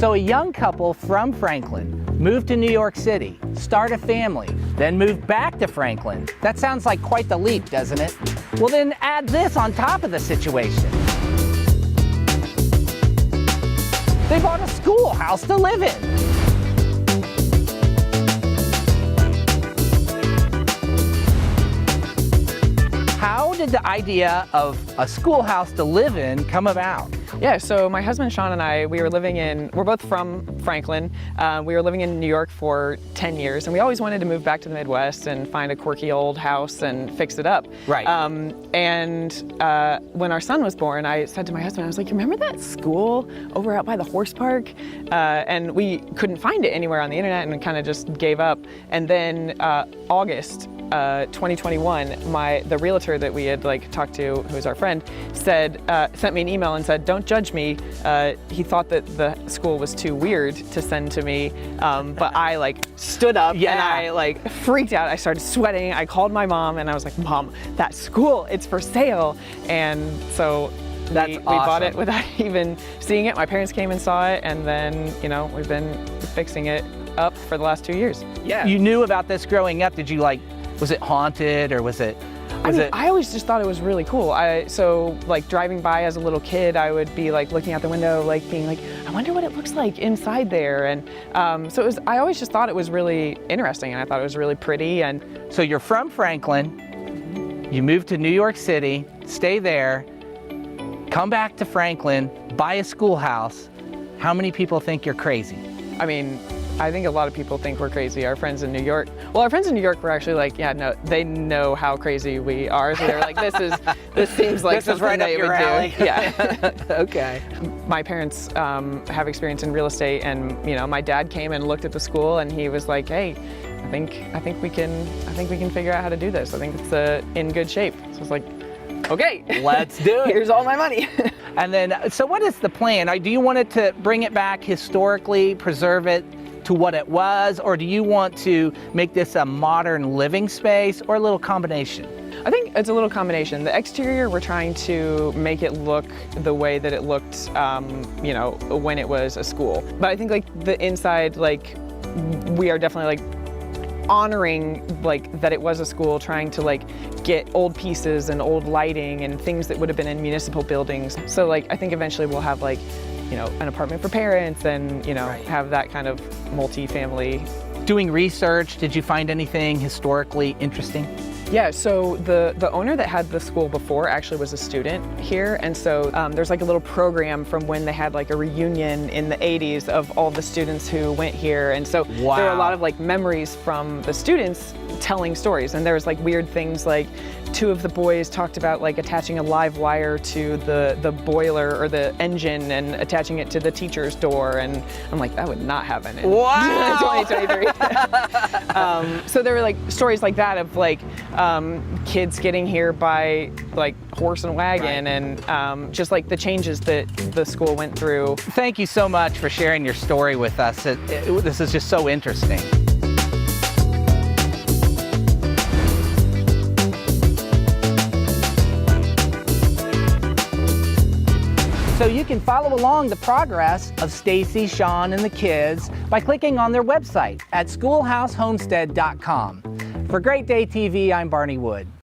So a young couple from Franklin moved to New York City, start a family, then move back to Franklin. That sounds like quite the leap, doesn't it? Well, then add this on top of the situation. They bought a schoolhouse to live in. How did the idea of a schoolhouse to live in come about? Yeah, so my husband Sean and I, we're both from Franklin. We were living in New York for 10 years, and we always wanted to move back to the Midwest and find a quirky old house and fix it up. Right. When our son was born, I said to my husband, I was like, remember that school over out by the horse park? And we couldn't find it anywhere on the internet and kind of just gave up. And then August 2021, the realtor that we had talked to, who's our friend, sent me an email and said, "Don't judge me." He thought that the school was too weird to send to me, but I stood up and I freaked out. I started sweating. I called my mom and I was like, "Mom, that school, it's for sale." And so we bought it without even seeing it. My parents came and saw it, and then we've been fixing it up for the last 2 years. Yeah. You knew about this growing up. Did you was it haunted or was it? I always just thought it was really cool. So driving by as a little kid, I would be looking out the window, being like, I wonder what it looks like inside there. And so I always just thought it was really interesting, and I thought it was really pretty. And so you're from Franklin, you moved to New York City, stay there, come back to Franklin, buy a schoolhouse. How many people think you're crazy? I mean, I think a lot of people think we're crazy. Our friends in New York, were actually yeah, no, they know how crazy we are. So they're like, this seems like this is something right up they your would alley. do. Yeah. Okay. My parents have experience in real estate, and my dad came and looked at the school, and he was like, "Hey, I think we can figure out how to do this. I think it's in good shape." So I was like, "Okay, let's do it. Here's all my money." And then, so what is the plan? Do you want it to bring it back historically, preserve it to what it was, or do you want to make this a modern living space, or a little combination? I think it's a little combination. The exterior, we're trying to make it look the way that it looked, when it was a school. But I think the inside, we are definitely honoring that it was a school, trying to get old pieces and old lighting and things that would have been in municipal buildings. So I think eventually we'll have an apartment for parents and have that kind of multi-family. Doing research, did you find anything historically interesting? Yeah, so the owner that had the school before actually was a student here, and so there's a little program from when they had a reunion in the 80s of all the students who went here, and so there are a lot of memories from the students telling stories, and there was weird things two of the boys talked about attaching a live wire to the boiler or the engine and attaching it to the teacher's door, and I'm like, that would not happen in 2023. So there were stories like that of kids getting here by horse and wagon, and just the changes that the school went through. Thank you so much for sharing your story with us. This is just so interesting. So you can follow along the progress of Stacy, Sean, and the kids by clicking on their website at schoolhousehomestead.com. For Great Day TV, I'm Barney Wood.